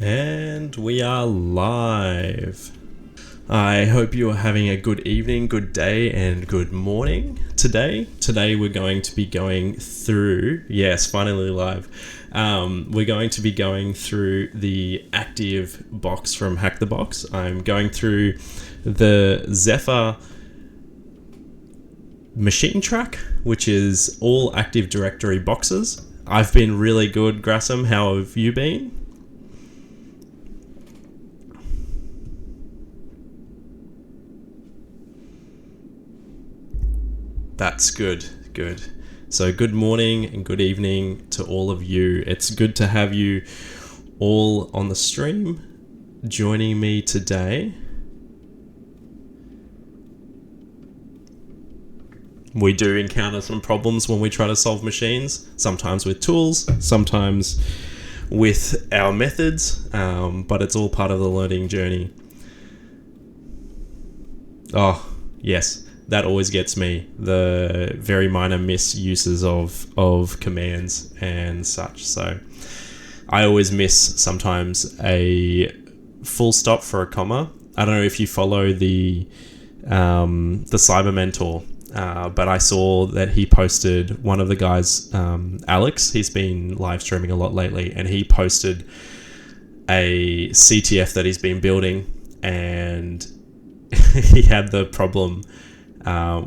And we are live. I hope you are having a good evening, good day, and good morning Today we're going to be going through, yes, finally live. We're going to be going through the active box from Hack the Box. I'm going through the Zephyr machine track, which is all Active Directory boxes. I've been really good, Grassam. How have you been? That's good. So good morning and good evening to all of you. It's good to have you all on the stream joining me today. We do encounter some problems when we try to solve machines, sometimes with tools, sometimes with our methods, but it's all part of the learning journey. Oh, yes. That always gets me, the very minor misuses of commands and such. So I always miss sometimes a full stop for a comma. I don't know if you follow the Cyber Mentor, but I saw that he posted, one of the guys, Alex, he's been live streaming a lot lately, and he posted a CTF that he's been building, and he had the problem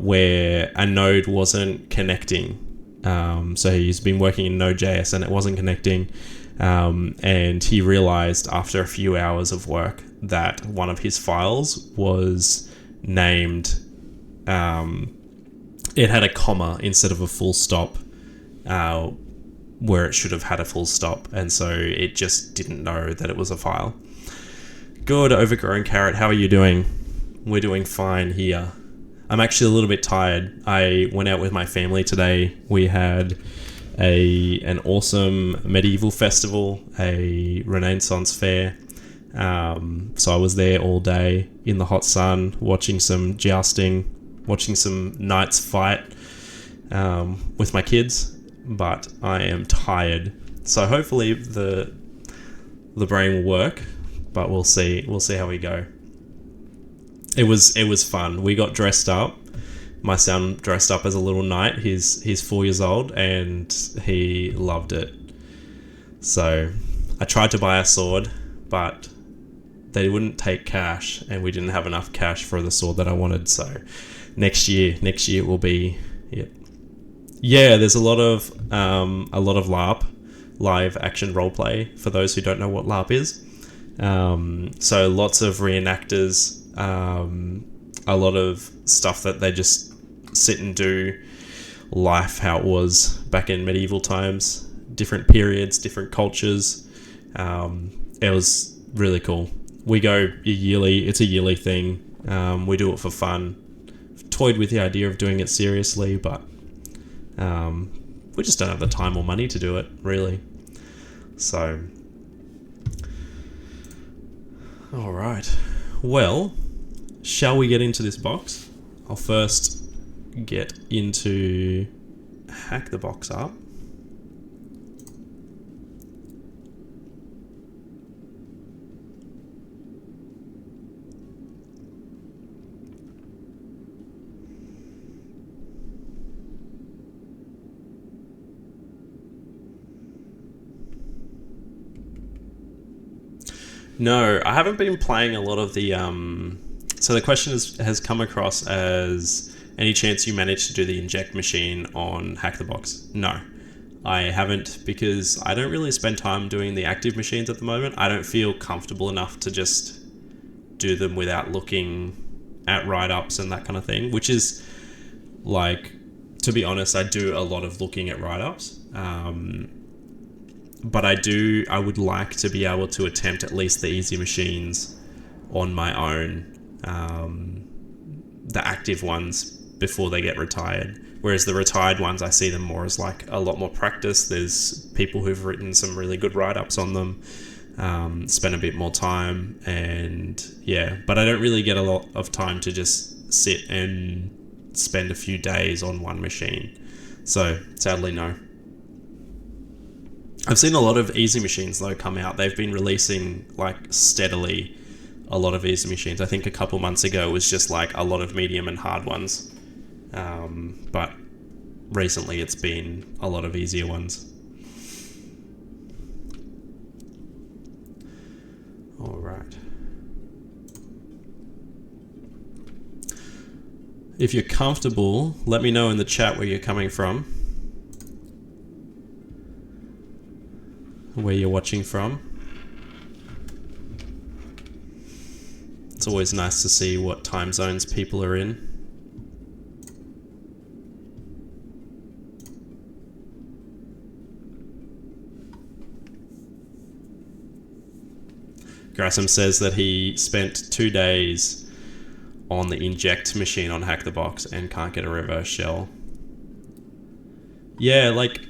where a node wasn't connecting. So he's been working in Node.js and it wasn't connecting. And he realized after a few hours of work that one of his files was named, it had a comma instead of a full stop, where it should have had a full stop. And so it just didn't know that it was a file. Good, Overgrown Carrot. How are you doing? We're doing fine here. I'm actually a little bit tired. I went out with my family today. We had an awesome medieval festival, a Renaissance fair. So I was there all day in the hot sun, watching some jousting, watching some knights fight with my kids. But I am tired. So hopefully the brain will work, but we'll see. We'll see how we go. It was fun. We got dressed up. My son dressed up as a little knight. He's 4 years old and he loved it. So I tried to buy a sword, but they wouldn't take cash, and we didn't have enough cash for the sword that I wanted. So next year will be it. Yeah, there's a lot of LARP, live action roleplay, for those who don't know what LARP is. So lots of reenactors. A lot of stuff that they just sit and do life how it was back in medieval times, different periods, different cultures. It was really cool. We go it's a yearly thing. We do it for fun. Toyed with the idea of doing it seriously, but we just don't have the time or money to do it, really. So, all right. Well, shall we get into this box? I'll first get into Hack the Box up. No, I haven't been playing a lot of the... So the question has come across as, any chance you managed to do the inject machine on Hack the Box? No, I haven't, because I don't really spend time doing the active machines at the moment. I don't feel comfortable enough to just do them without looking at write-ups and that kind of thing, which is, like, to be honest, I do a lot of looking at write-ups. But I would like to be able to attempt at least the easy machines on my own, the active ones, before they get retired. Whereas the retired ones, I see them more as like a lot more practice. There's people who've written some really good write-ups on them, spend a bit more time, and yeah, but I don't really get a lot of time to just sit and spend a few days on one machine. So sadly, no. I've seen a lot of easy machines though come out. They've been releasing like steadily a lot of easy machines. I think a couple months ago it was just like a lot of medium and hard ones, but recently it's been a lot of easier ones. All right. If you're comfortable, let me know in the chat where you're coming from, where you're watching from. It's always nice to see what time zones people are in. Grassam says that he spent 2 days on the inject machine on Hack the Box and can't get a reverse shell. Yeah, like,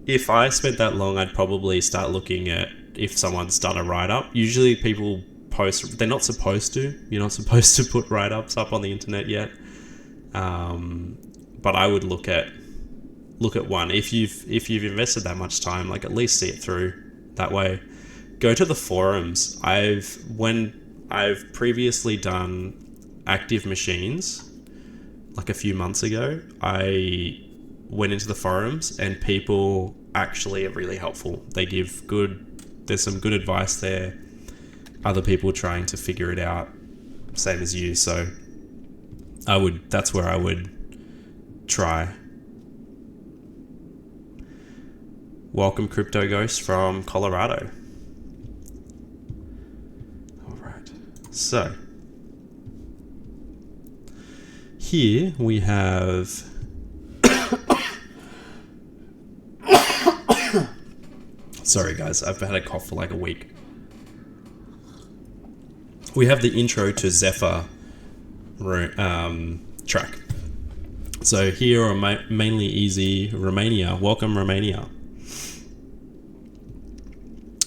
if I spent that long, I'd probably start looking at if someone's done a write-up. Usually people post, they're not supposed to. You're not supposed to put write-ups up on the internet yet. But I would look at one. If you've invested that much time, like, at least see it through that way. Go to the forums. When I've previously done active machines, like a few months ago, I went into the forums and people actually are really helpful. They give there's some good advice there. Other people trying to figure it out, same as you. So that's where I would try. Welcome Crypto Ghost from Colorado. All right. So here we have sorry guys, I've had a cough for like a week. We have the intro to Zephyr track. So here are mainly easy Romania. Welcome Romania.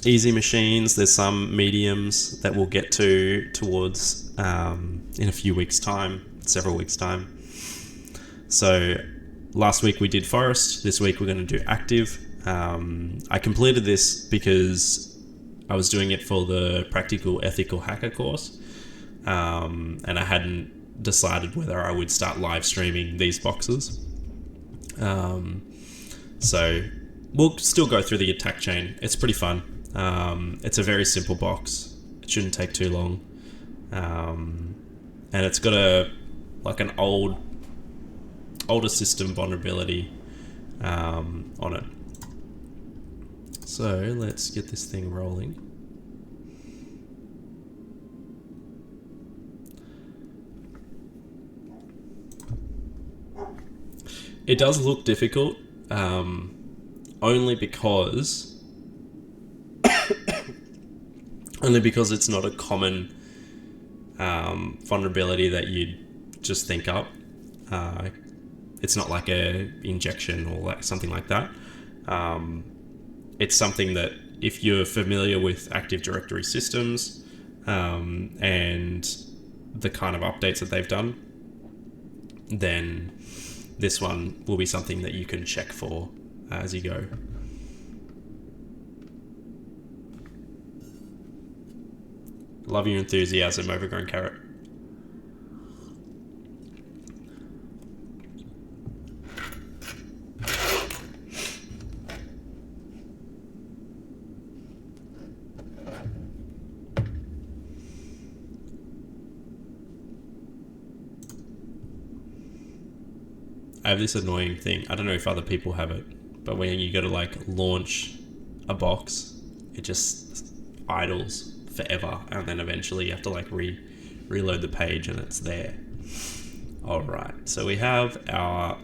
Easy machines. There's some mediums that we'll get towards in a few weeks' time, several weeks' time. So last week we did Forest. This week we're going to do Active. I completed this because I was doing it for the Practical Ethical Hacker course, and I hadn't decided whether I would start live streaming these boxes. So we'll still go through the attack chain. It's pretty fun. It's a very simple box. It shouldn't take too long. And it's got an older system vulnerability on it. So let's get this thing rolling. It does look difficult, only because it's not a common vulnerability that you'd just think up. It's not like a injection or like something like that. It's something that if you're familiar with Active Directory systems and the kind of updates that they've done, then this one will be something that you can check for as you go. Love your enthusiasm, Overgrown Carrot. I have this annoying thing. I don't know if other people have it, but when you go to like launch a box, it just idles forever, and then eventually you have to like reload the page and it's there. All right, so we have our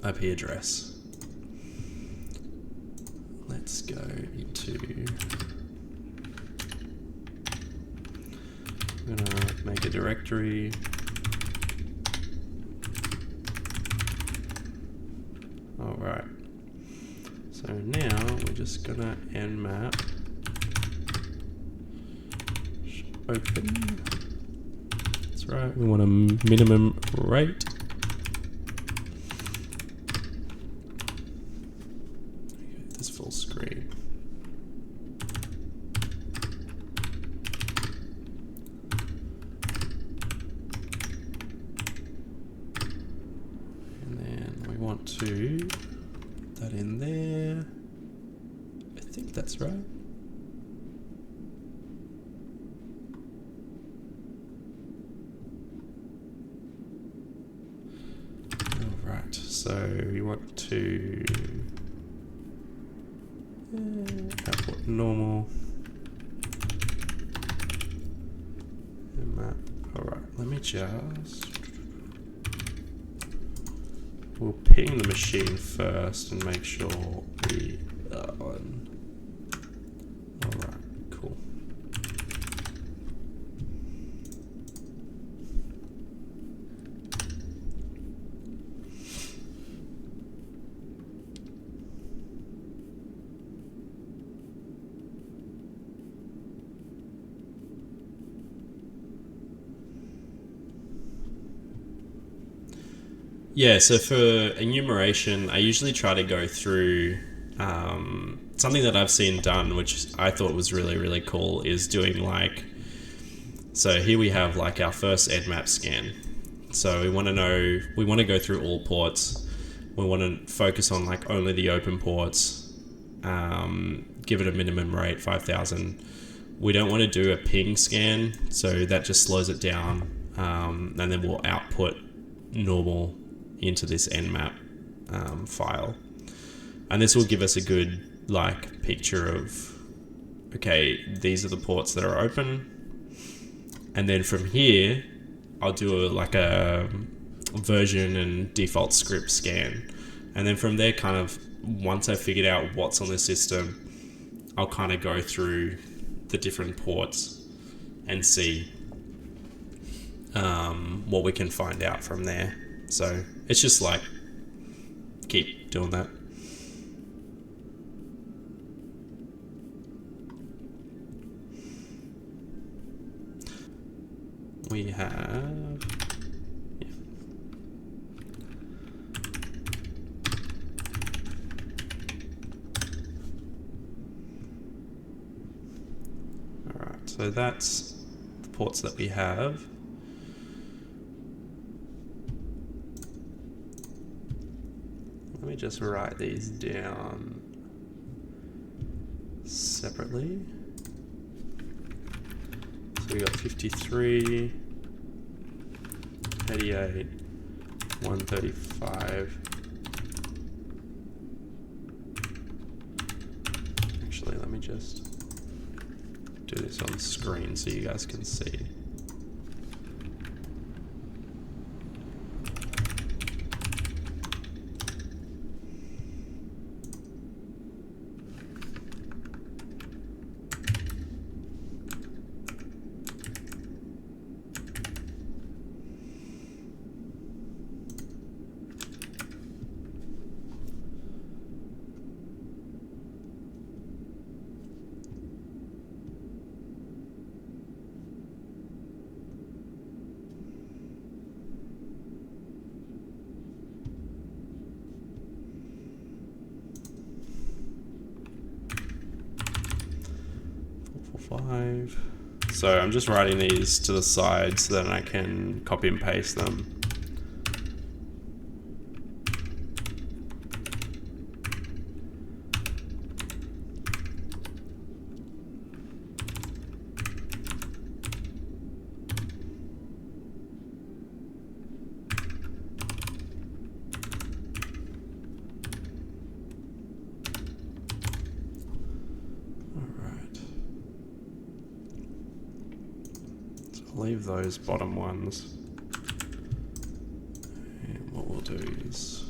IP address. Let's go into, I'm gonna make a directory. All right, so now we're just gonna nmap open. That's right, we want a minimum rate. this full screen. And then we want to put that in there. I think that's right. Alright, so we want to output normal and map. Alright, let me just, we'll ping the machine first and make sure we are on. Alright, cool. Yeah, so for enumeration, I usually try to go through something that I've seen done, which I thought was really, really cool, is doing like, so here we have like our first Nmap scan. So we want to go through all ports. We want to focus on like only the open ports, give it a minimum rate, 5,000. We don't want to do a ping scan, so that just slows it down, and then we'll output normal into this Nmap file, and this will give us a good like picture of, okay, these are the ports that are open, and then from here I'll do a version and default script scan, and then from there, kind of once I figured out what's on the system, I'll kind of go through the different ports and see what we can find out from there. So it's just like, keep doing that. We have, yeah. All right, so that's the ports that we have. Let me just write these down separately. So we got 53, 88, 135. Actually, let me just do this on screen so you guys can see. So I'm just writing these to the side so that I can copy and paste them. Leave those bottom ones, and what we'll do is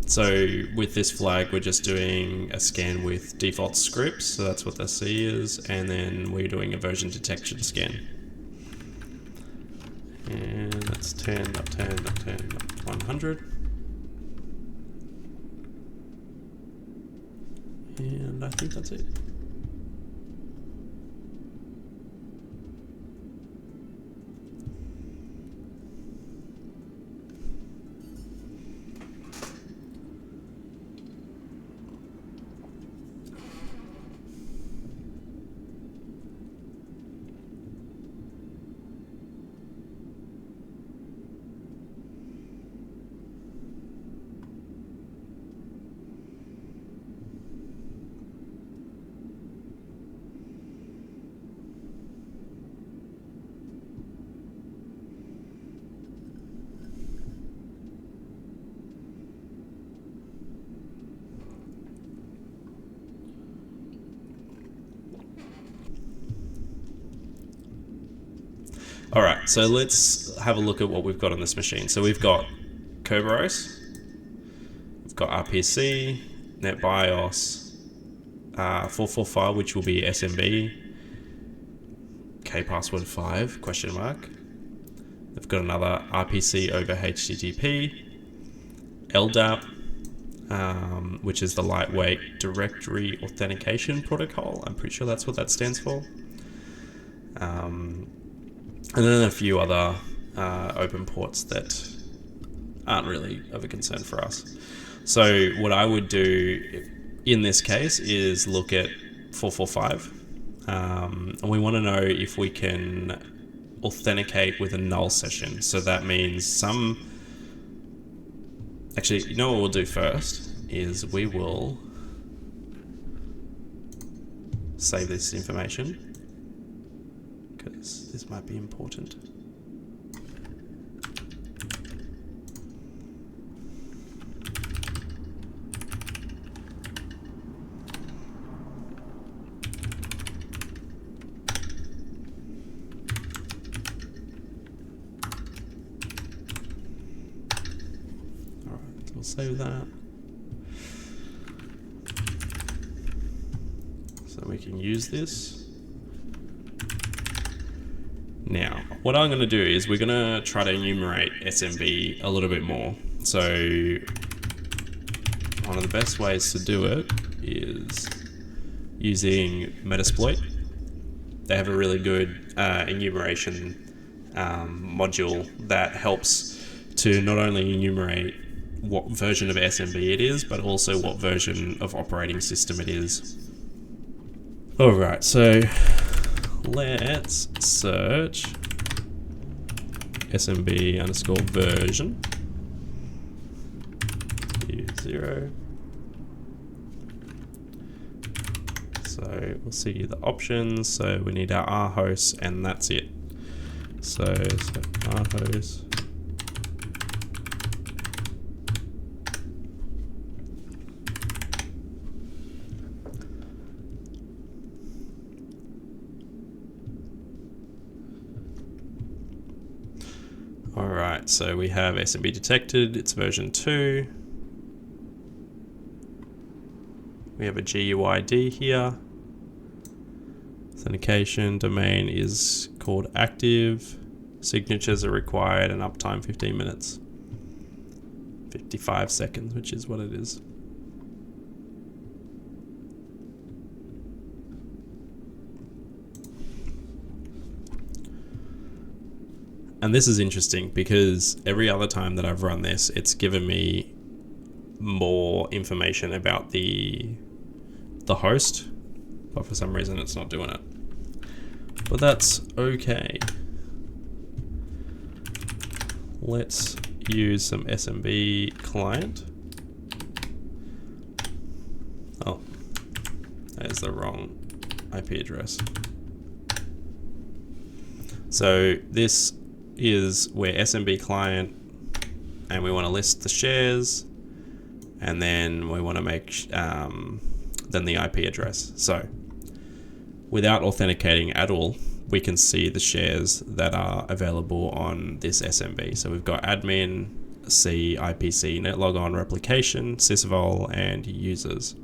so with this flag, we're just doing a scan with default scripts, so that's what the C is, and then we're doing a version detection scan. And that's 10, not 10, not 10, not 100. And I think that's it. All right, so let's have a look at what we've got on this machine. So we've got Kerberos, we've got RPC, NetBIOS, 445, which will be SMB, kpassword 5, question mark. They've got another RPC over HTTP, LDAP, which is the Lightweight Directory Authentication Protocol. I'm pretty sure that's what that stands for. And then a few other open ports that aren't really of a concern for us. So what I would do in this case is look at 445. And we want to know if we can authenticate with a null session. So that means actually, you know what we'll do first is we will save this information, because this might be important. Alright, we'll save that. So we can use this. Now, what I'm going to do is we're going to try to enumerate SMB a little bit more. So one of the best ways to do it is using Metasploit. They have a really good enumeration module that helps to not only enumerate what version of SMB it is, but also what version of operating system it is. Alright, so let's search SMB underscore version 0. So we'll see the options. So we need our R host, and that's it. So R host. Alright, so we have SMB detected, it's version 2. We have a GUID here. Authentication domain is called active. Signatures are required and uptime 15 minutes. 55 seconds, which is what it is. And this is interesting because every other time that I've run this, it's given me more information about the host, but for some reason it's not doing it. But that's okay. Let's use some SMB client. Oh, there's the wrong IP address. So this is where SMB client, and we want to list the shares, and then we want to make then the IP address. So without authenticating at all, we can see the shares that are available on this SMB. So we've got admin, C, IPC, netlogon, replication, sysvol, and users.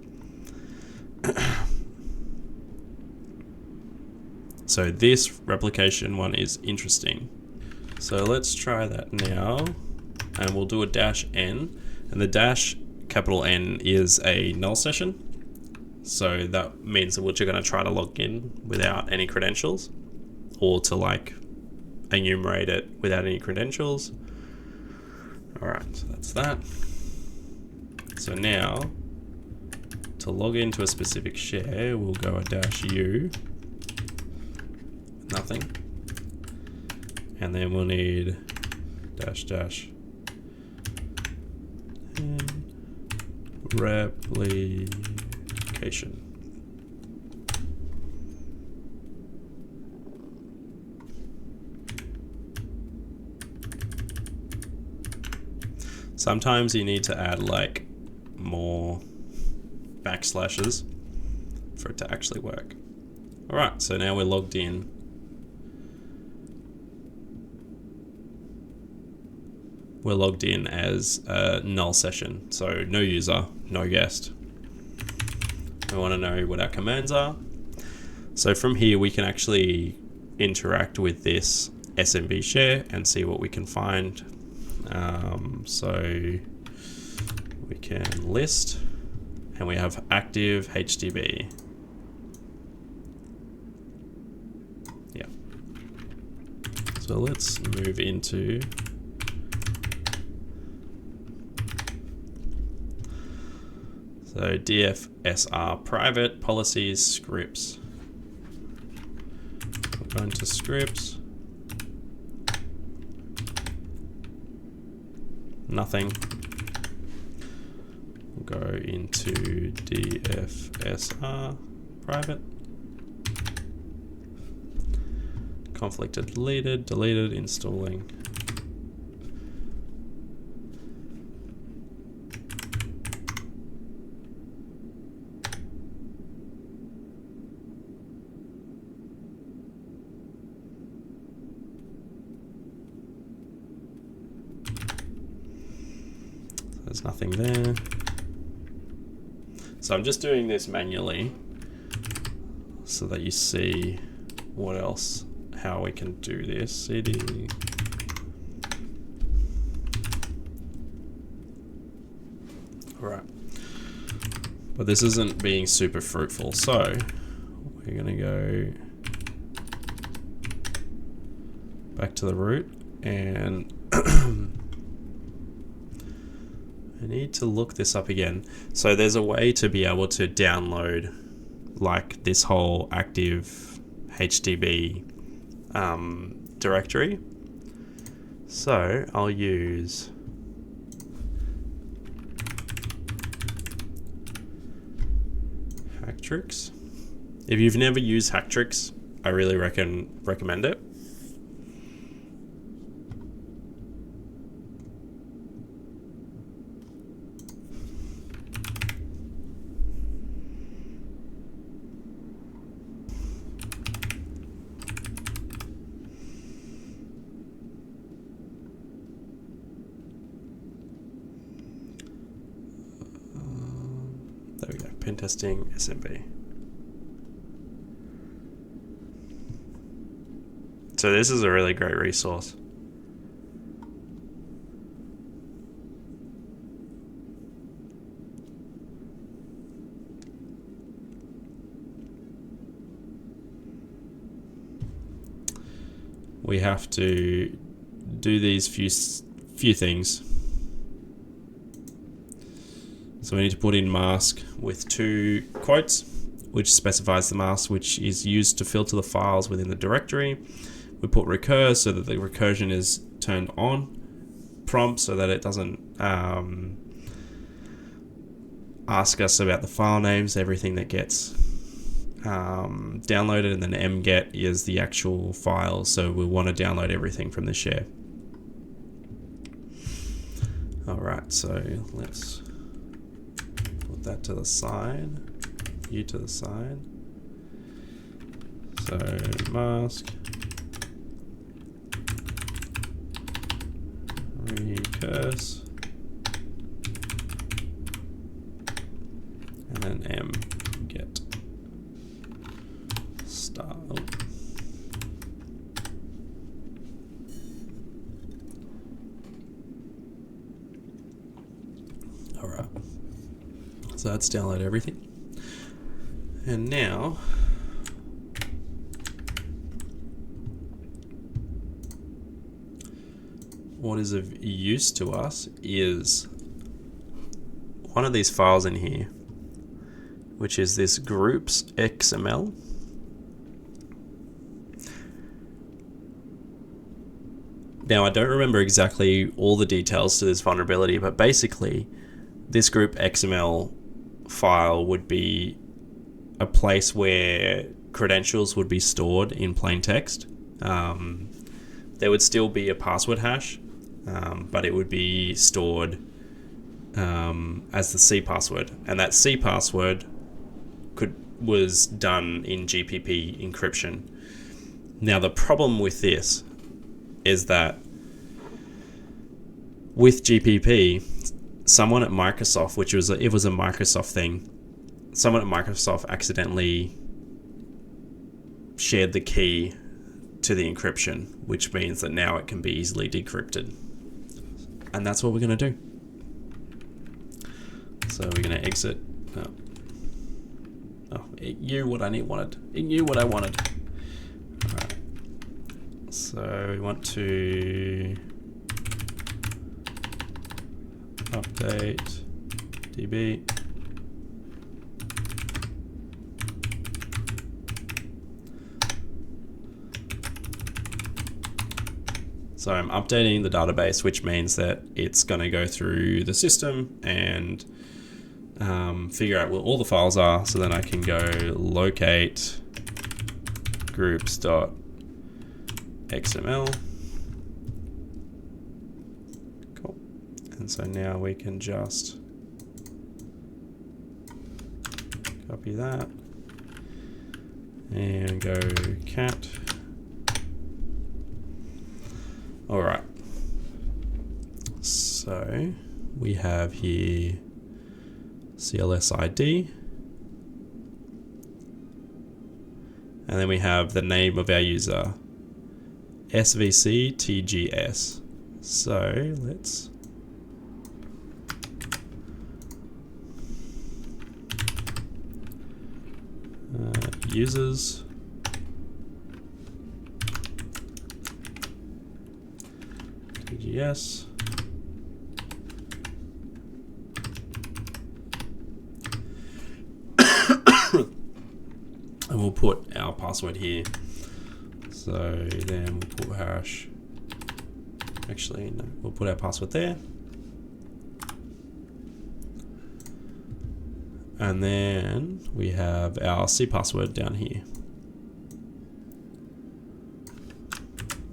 So this replication one is interesting. So let's try that now, and we'll do a -n, and the dash capital N is a null session. So that means that we're going to try to log in without any credentials, or to like enumerate it without any credentials. All right, so that's that. So now to log into a specific share, we'll go a -u, nothing. And then we'll need -- and replication. Sometimes you need to add like more backslashes for it to actually work. All right, so now we're logged in. We're logged in as a null session, so no user, no guest. We want to know what our commands are. So from here, we can actually interact with this SMB share and see what we can find. So we can list, and we have active HTB. Yeah. So let's move into DFSR private policies scripts. We'll go into scripts. Nothing. We'll go into DFSR private. Conflicted deleted, installing. There's nothing there. So I'm just doing this manually so that you see what else, how we can do this. CD. All right. But this isn't being super fruitful. So we're gonna go back to the root, and I need to look this up again. So there's a way to be able to download like this whole active HTB directory. So I'll use Hacktricks. If you've never used Hacktricks, I really recommend it. There we go, pen testing SMB. So this is a really great resource. We have to do these few things. So we need to put in mask with 2 quotes, which specifies the mask which is used to filter the files within the directory. We put recur so that the recursion is turned on, prompt so that it doesn't ask us about the file names, everything that gets downloaded, and then mget is the actual file, so we want to download everything from the share. Alright, so let's put that to the side, you to the side. So mask, recurse, and then mget style. Alright, so that's download everything. And now what is of use to us is one of these files in here, which is this groups XML. Now, I don't remember exactly all the details to this vulnerability, but basically this group XML file would be a place where credentials would be stored in plain text. There would still be a password hash, but it would be stored as the C password, and that C password was done in GPP encryption. Now, the problem with this is that with GPP, someone at Microsoft, it was a Microsoft thing, someone at Microsoft accidentally shared the key to the encryption, which means that now it can be easily decrypted. And that's what we're going to do. So we're going to exit. Oh, it knew what I wanted. It knew what I wanted. All right. So we want to update DB. So I'm updating the database, which means that it's going to go through the system and figure out where all the files are, so then I can go locate groups.xml. Cool. And so now we can just copy that and go cat. All right. So we have here CLS ID, and then we have the name of our user, SVCTGS. So let's users TGS. And we'll put our password here. So then we'll put hash. Actually, no, we'll put our password there. And then we have our C password down here.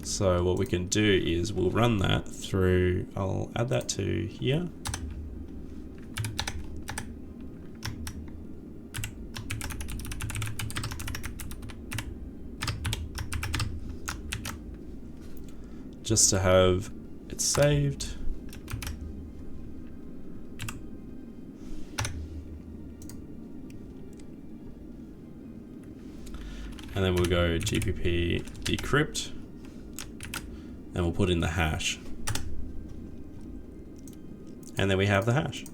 So what we can do is we'll run that through, I'll add that to here. Just to have it saved. And then we'll go GPP decrypt, and we'll put in the hash. And then we have the hash.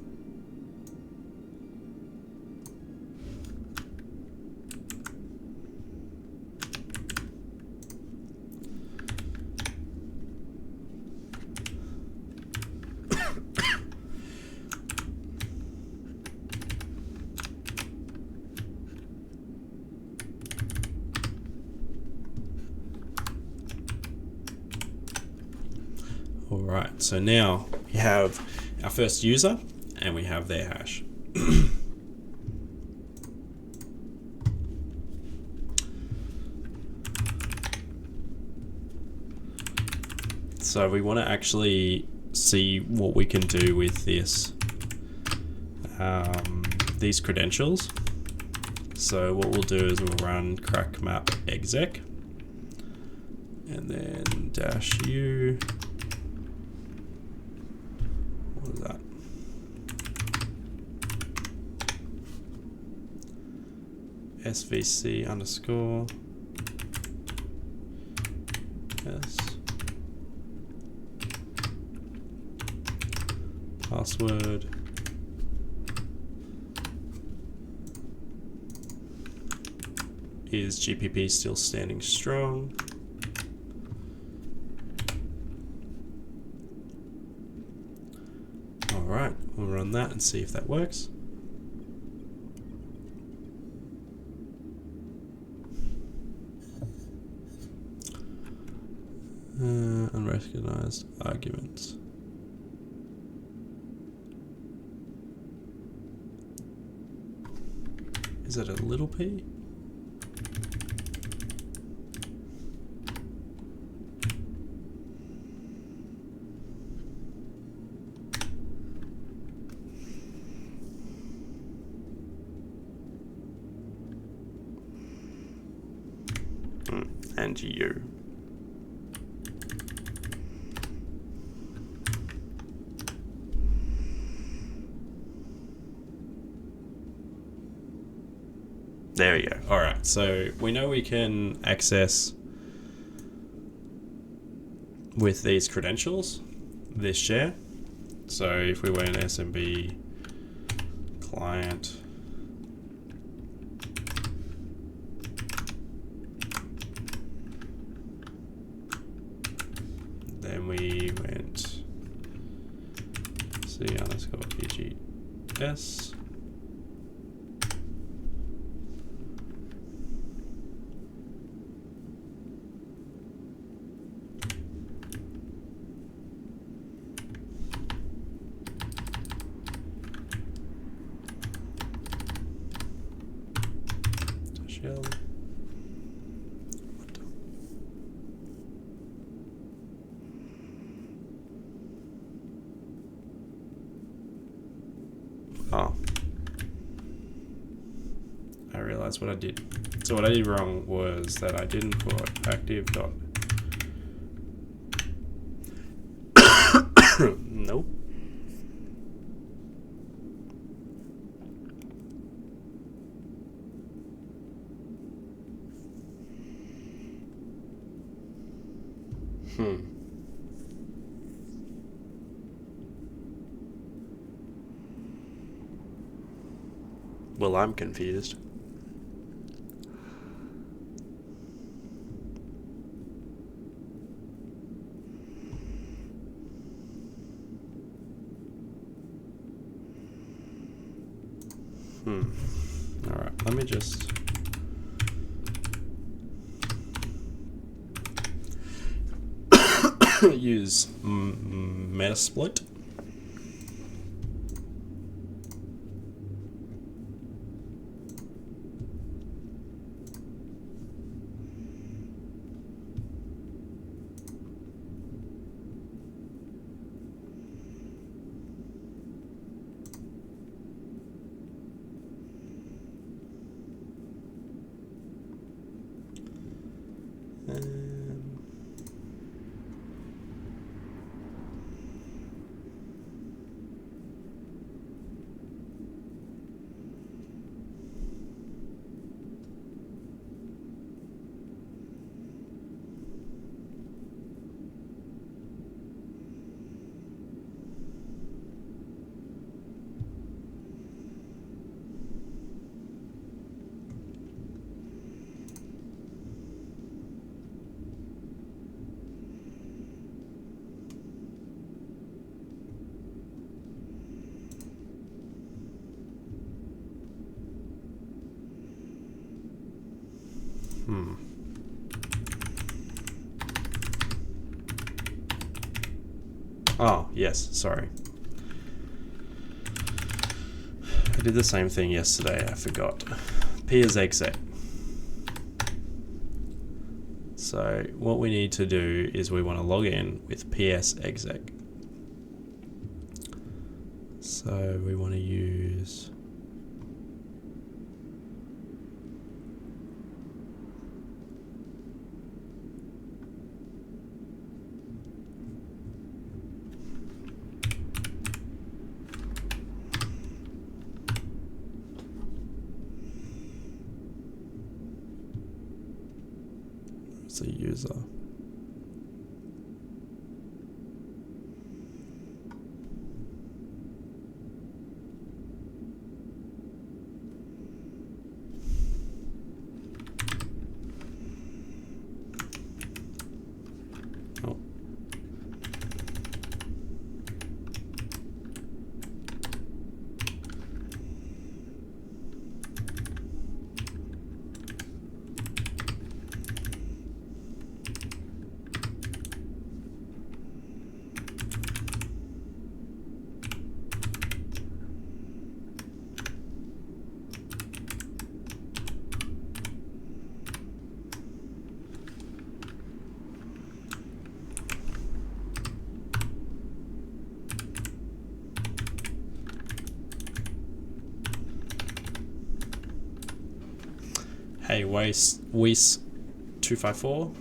All right, so now we have our first user and we have their hash. So we want to actually see what we can do with this, these credentials. So what we'll do is we'll run crackmap exec and then -u. What is that? SVC underscore S password is GPP still standing strong? Alright, we'll run that and see if that works. Unrecognized arguments. Is it a little p? And you. There we go. All right, so we know we can access with these credentials this share. So if we went SMB client, then we went C_PGS. Oh, I realized what I did. So what I did wrong was that I didn't put active dot. Nope. Well, I'm confused. All right, let me just use Metasploit. Oh, yes, sorry. I did the same thing yesterday, I forgot. P is exec. So what we need to do is we want to log in with PS exec. So we want to use a user. Hey, Weiss 254.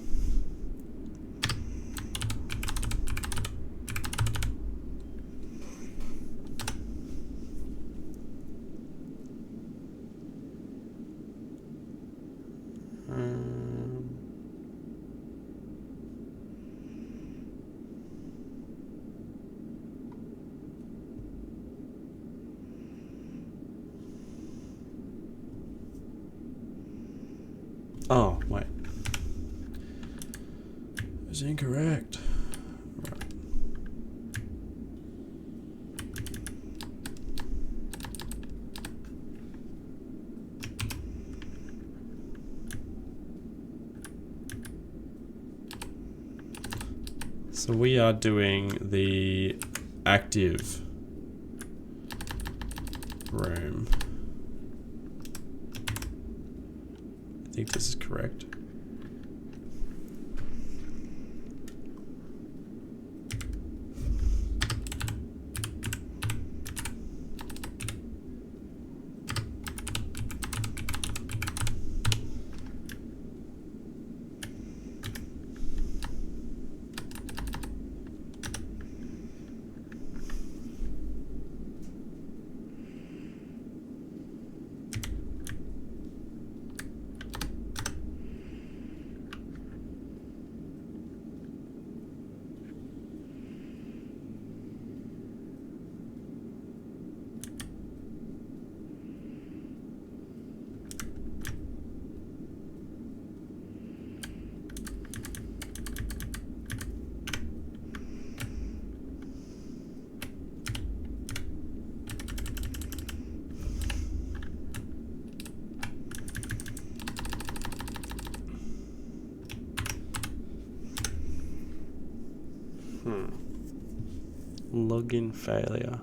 Oh, wait. It's incorrect. Right. So we are doing the active room. I think this is correct. Login failure.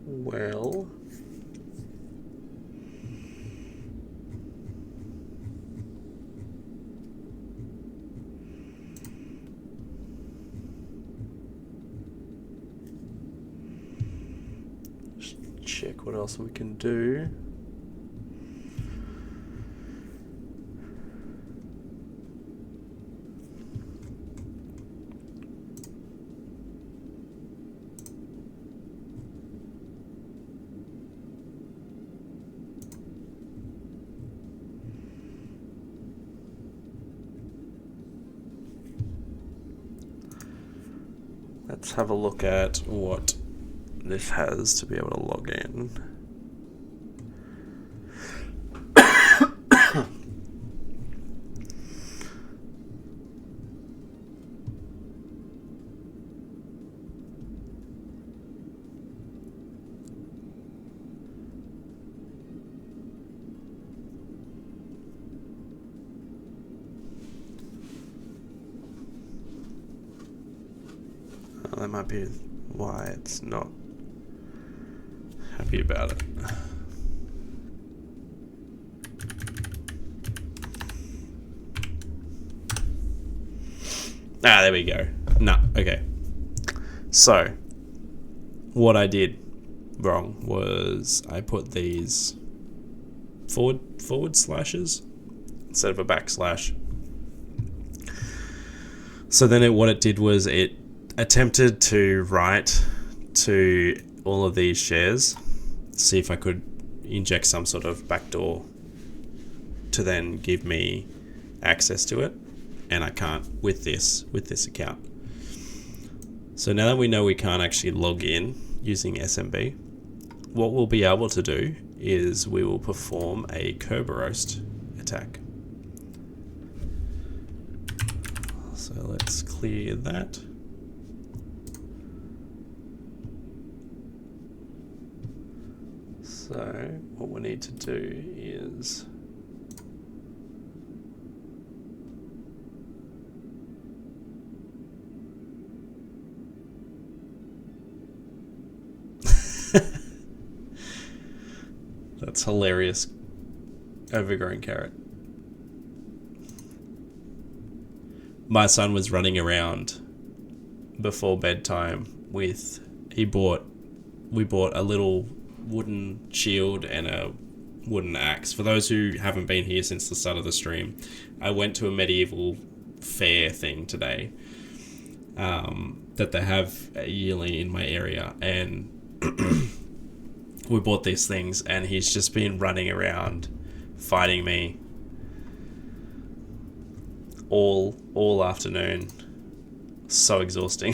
Well, just check what else we can do. Let's have a look at what this has to be able to log in. That might be why it's not happy about it. Ah, there we go. No, okay. So, what I did wrong was I put these forward slashes instead of a backslash. So then what it did was it attempted to write to all of these shares, see if I could inject some sort of backdoor to then give me access to it, and I can't with this account. So now that we know we can't actually log in using SMB, what we'll be able to do is we will perform a Kerberoast attack. So let's clear that. So what we need to do is That's hilarious. Overgrown carrot. My son was running around before bedtime with, we bought a little wooden shield and a wooden axe. For those who haven't been here since the start of the stream, I went to a medieval fair thing today that they have yearly in my area, and we bought these things, and he's just been running around fighting me all afternoon. So exhausting.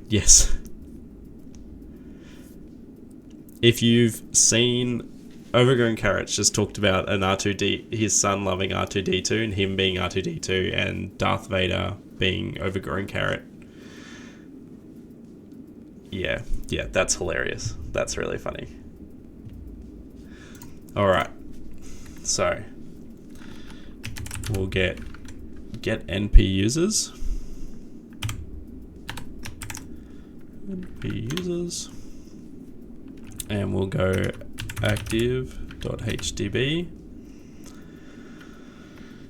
Yes. If you've seen Overgrown Carrots, just talked about an his son loving R2D2 and him being R2D2 and Darth Vader being Overgrown Carrot. Yeah, that's hilarious. That's really funny. Alright. So we'll get NP users. And we'll go active.hdb,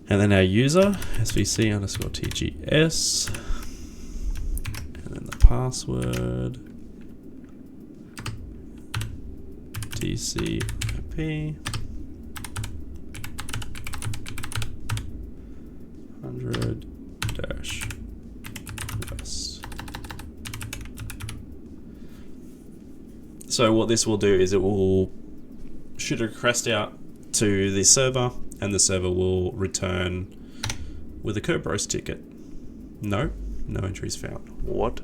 and then our user svc_tgs, and then the password tcip 100-rest. So what this will do is it will shoot a request out to the server, and the server will return with a Kerberos ticket. No entries found. What?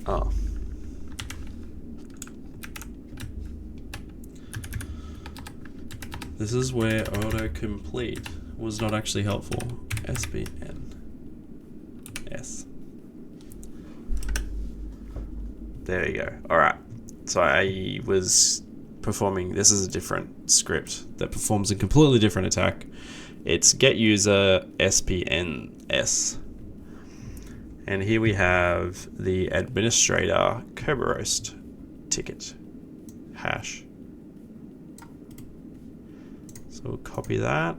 Oh. This is where autocomplete was not actually helpful. SBN S. There you go. Alright. So I was performing, this is a different script that performs a completely different attack. It's get user SPNS. And here we have the administrator Kerberos ticket hash. So we'll copy that.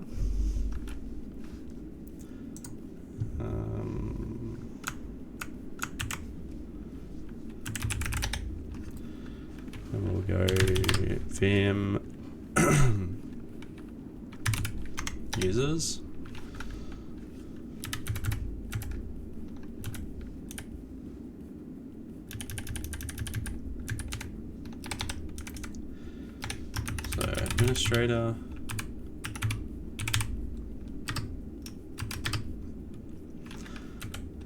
And we'll go vim users. So administrator.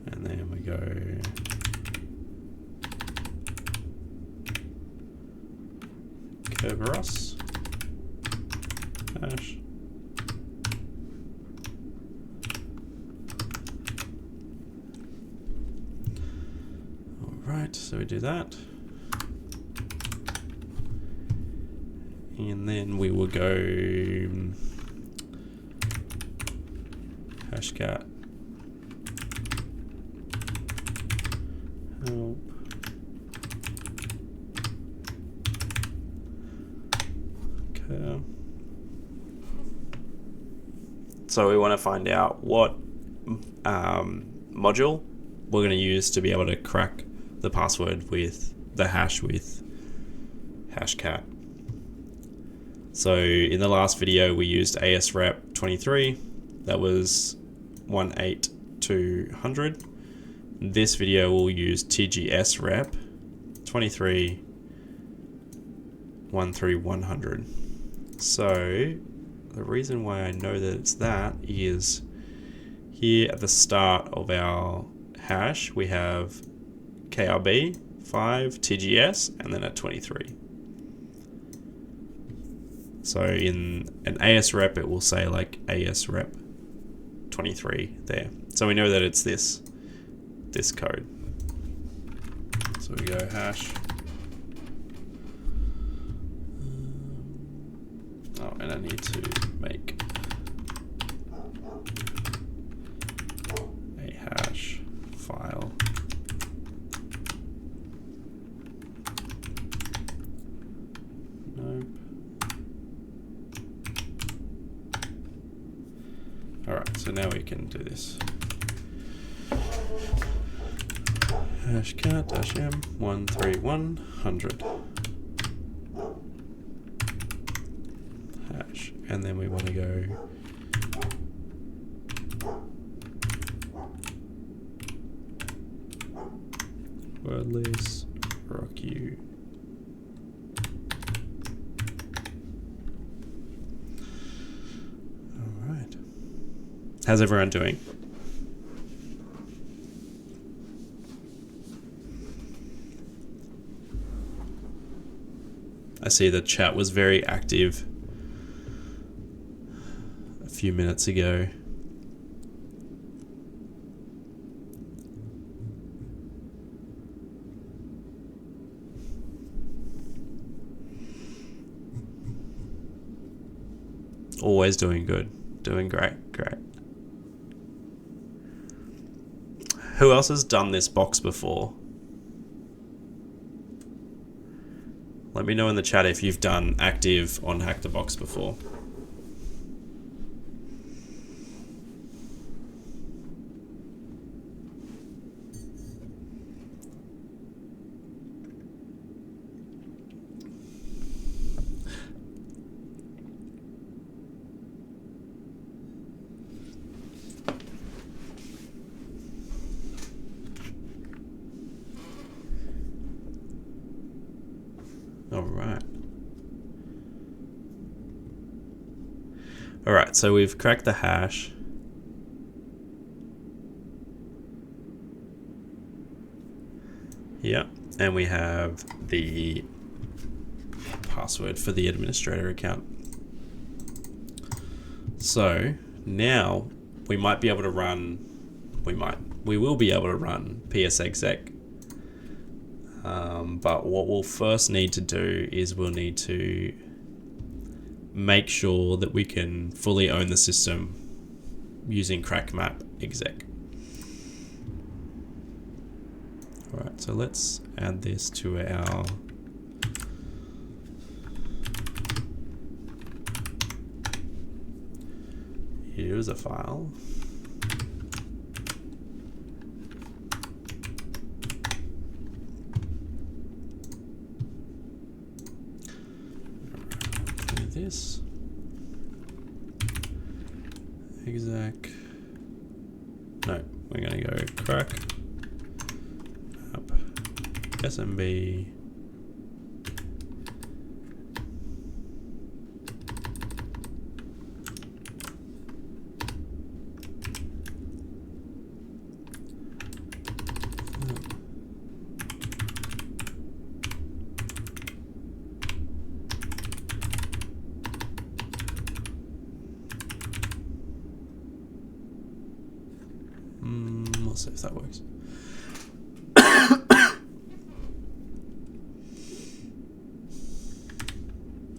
And then we go Kerberos hash. Alright, so we do that. And then we will go hashcat help okay. So we want to find out what module we're going to use to be able to crack the password with the hash with hashcat. So in the last video we used ASREP 23, that was 18200, this video will use TGS rep 23.13.100. So the reason why I know that it's that is here at the start of our hash we have KRB 5 TGS and then at 23. So in an AS rep it will say like AS rep 23 there. So we know that it's this code. So we go hash. Oh, and I need to make a hash file. Nope. Alright, so now we can do this. Hashcat -m 13100 hash, and then we want to go wordless rock you. All right, how's everyone doing? I see the chat was very active a few minutes ago. Always doing good. Doing great. Who else has done this box before? Let me know in the chat if you've done active on Hack the Box before. Alright, so we've cracked the hash. Yeah, and we have the password for the administrator account. So now we might be able to run, we will be able to run psexec. But what we'll first need to do is we'll need to make sure that we can fully own the system using crackmap exec. Alright, so let's add this to our user file. This exec. No, we're going to go crack up SMB Let's see if that works.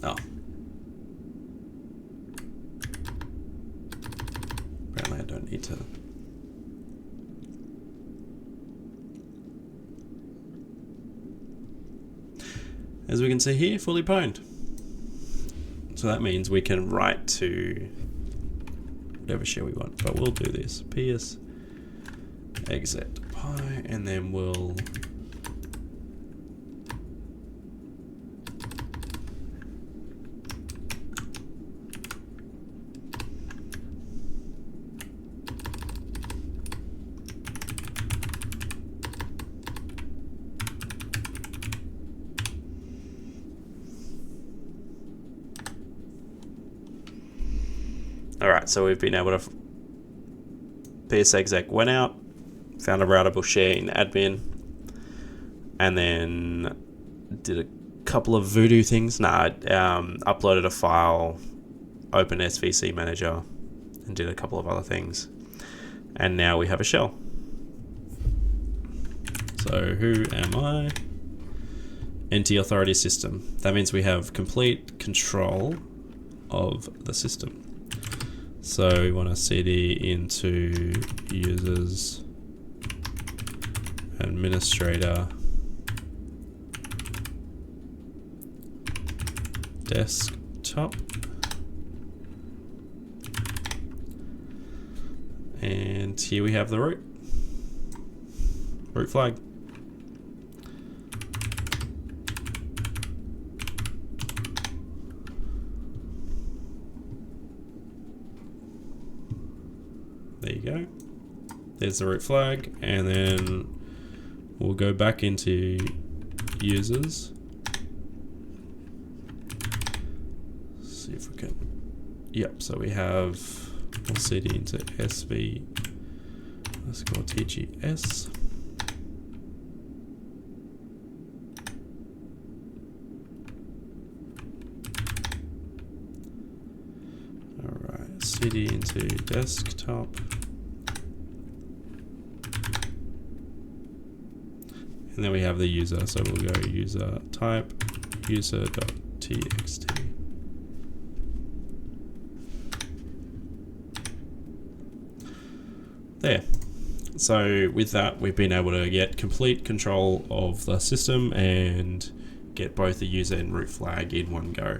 Oh. Apparently I don't need to. As we can see here, fully pwned. So that means we can write to whatever share we want, but we'll do this. PS exit pi, and then we'll Alright, so we've been able to... psexec went out, found a routable share in admin, and then did a couple of voodoo things. Uploaded a file, opened SVC Manager, and did a couple of other things. And now we have a shell. So who am I? NT Authority System. That means we have complete control of the system. So we want to cd into users, administrator, desktop, and here we have the root flag. There you go. There's the root flag, and then we'll go back into users. See if we can. Yep. So we have. We'll cd into sv. Let's go tgs. All right. Cd into desktop. And then we have the user, so we'll go user type user.txt. There. So with that, we've been able to get complete control of the system and get both the user and root flag in one go.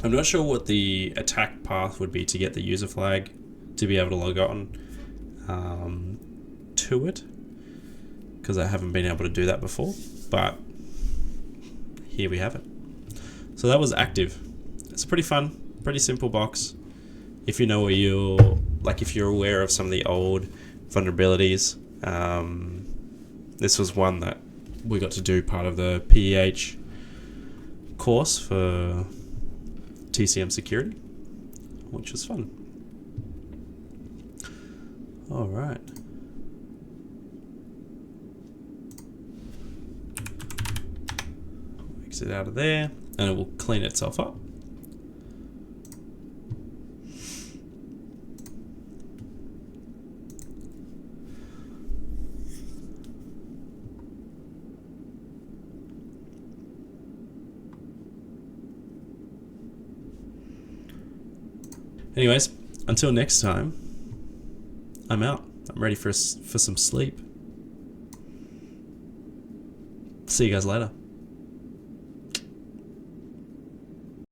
I'm not sure what the attack path would be to get the user flag to be able to log on to it, because I haven't been able to do that before, but here we have it. So that was active. It's a pretty fun, pretty simple box. If you know where if you're aware of some of the old vulnerabilities, this was one that we got to do part of the PEH course for TCM security, which was fun. All right. Exit out of there, and it will clean itself up. Anyways, until next time, I'm out. I'm ready for some sleep. See you guys later.